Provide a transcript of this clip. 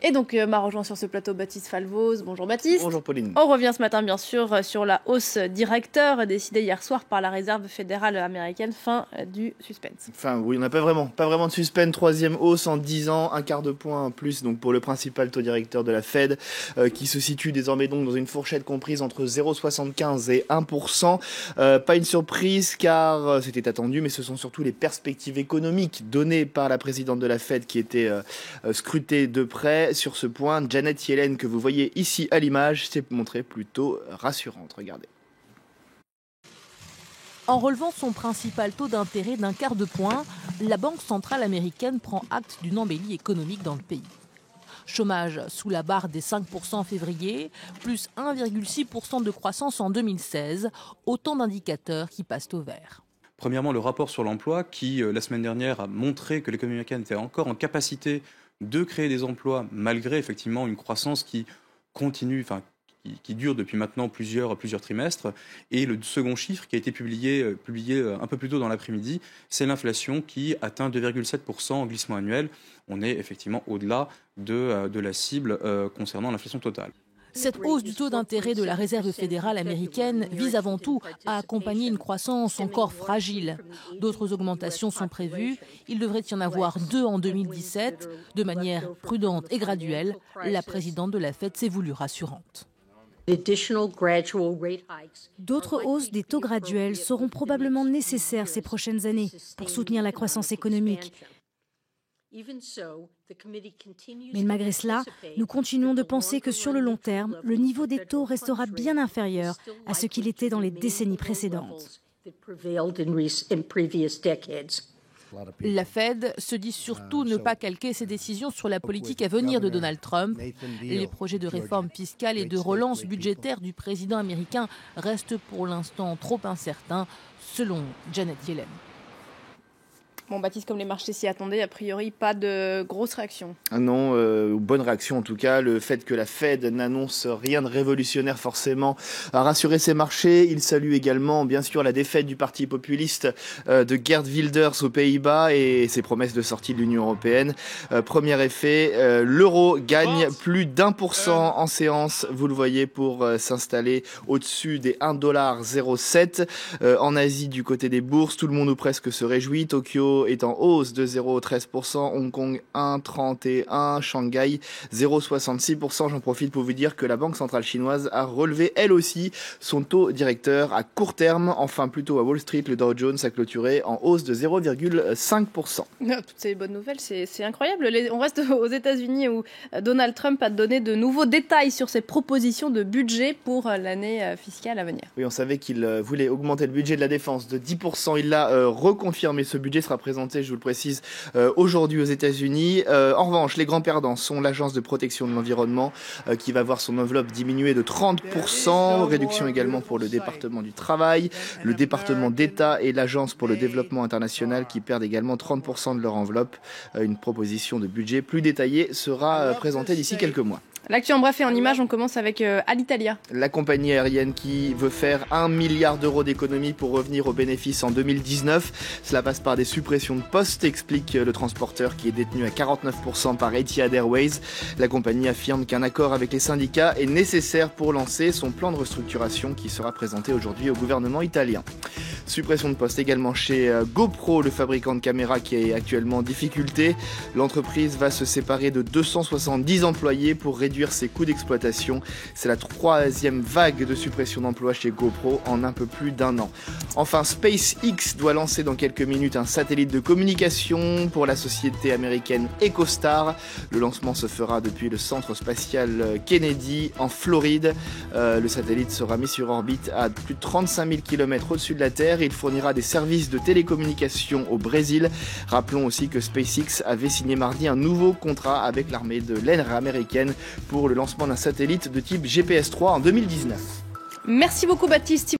Et donc m'a rejoint sur ce plateau Baptiste Falvoz. Bonjour Baptiste. Bonjour Pauline. On revient ce matin bien sûr sur la hausse directeur décidée hier soir par la Réserve fédérale américaine. Fin du suspense. Enfin oui, on n'a pas vraiment de suspense. Troisième hausse en 10 ans, un quart de point en plus donc pour le principal taux directeur de la Fed qui se situe désormais donc dans une fourchette comprise entre 0,75 et 1%. Pas une surprise car c'était attendu, mais ce sont surtout les perspectives économiques données par la présidente de la Fed qui étaient scrutées de près. Sur ce point, Janet Yellen, que vous voyez ici à l'image, s'est montrée plutôt rassurante. Regardez. En relevant son principal taux d'intérêt d'un quart de point, la Banque centrale américaine prend acte d'une embellie économique dans le pays. Chômage sous la barre des 5% en février, plus 1,6% de croissance en 2016, autant d'indicateurs qui passent au vert. Premièrement, le rapport sur l'emploi qui, la semaine dernière, a montré que l'économie américaine était encore en capacité de créer des emplois malgré effectivement une croissance qui continue, qui dure depuis maintenant plusieurs trimestres. Et le second chiffre qui a été publié un peu plus tôt dans l'après-midi, c'est l'inflation qui atteint 2,7% en glissement annuel. On est effectivement au-delà de la cible concernant l'inflation totale. Cette hausse du taux d'intérêt de la Réserve fédérale américaine vise avant tout à accompagner une croissance encore fragile. D'autres augmentations sont prévues. Il devrait y en avoir 2 en 2017. De manière prudente et graduelle, la présidente de la Fed s'est voulue rassurante. D'autres hausses des taux graduels seront probablement nécessaires ces prochaines années pour soutenir la croissance économique. Mais malgré cela, nous continuons de penser que sur le long terme, le niveau des taux restera bien inférieur à ce qu'il était dans les décennies précédentes. La Fed se dit surtout ne pas calquer ses décisions sur la politique à venir de Donald Trump. Les projets de réforme fiscale et de relance budgétaire du président américain restent pour l'instant trop incertains, selon Janet Yellen. Bon, Baptiste, comme les marchés s'y attendaient, a priori, pas de grosse réaction. Non, bonne réaction en tout cas. Le fait que la Fed n'annonce rien de révolutionnaire forcément a rassuré ses marchés. Il salue également, bien sûr, la défaite du parti populiste de Geert Wilders aux Pays-Bas et ses promesses de sortie de l'Union européenne. Premier effet, l'euro gagne plus d'1% en séance, vous le voyez, pour s'installer au-dessus des 1,07 $. En Asie, du côté des bourses, tout le monde ou presque se réjouit. Tokyo est en hausse de 0,13%, Hong Kong 1,31%, Shanghai 0,66%. J'en profite pour vous dire que la Banque centrale chinoise a relevé elle aussi son taux directeur à court terme. Enfin, plutôt à Wall Street, le Dow Jones a clôturé en hausse de 0,5%. Toutes ces bonnes nouvelles, c'est incroyable. On reste aux États-Unis où Donald Trump a donné de nouveaux détails sur ses propositions de budget pour l'année fiscale à venir. Oui, on savait qu'il voulait augmenter le budget de la défense de 10%. Il l'a reconfirmé. Ce budget sera présenté, je vous le précise, aujourd'hui aux États-Unis. En revanche, les grands perdants sont l'Agence de protection de l'environnement qui va voir son enveloppe diminuer de 30%. Réduction également pour le département du travail, le département d'État et l'Agence pour le développement international qui perdent également 30% de leur enveloppe. Une proposition de budget plus détaillée sera présentée d'ici quelques mois. L'actu en bref et en images, on commence avec Alitalia. La compagnie aérienne qui veut faire 1 milliard d'euros d'économies pour revenir aux bénéfices en 2019. Cela passe par des suppressions de postes, explique le transporteur qui est détenu à 49% par Etihad Airways. La compagnie affirme qu'un accord avec les syndicats est nécessaire pour lancer son plan de restructuration qui sera présenté aujourd'hui au gouvernement italien. Suppression de postes également chez GoPro, le fabricant de caméras qui est actuellement en difficulté. L'entreprise va se séparer de 270 employés pour réduire ses coûts d'exploitation. C'est la 3e vague de suppression d'emplois chez GoPro en un peu plus d'1 an. Enfin, SpaceX doit lancer dans quelques minutes un satellite de communication pour la société américaine EchoStar. Le lancement se fera depuis le centre spatial Kennedy en Floride. Le satellite sera mis sur orbite à plus de 35 000 km au-dessus de la Terre. Il fournira des services de télécommunication au Brésil. Rappelons aussi que SpaceX avait signé mardi un nouveau contrat avec l'armée de l'air américaine pour le lancement d'un satellite de type GPS-3 en 2019. Merci beaucoup Baptiste.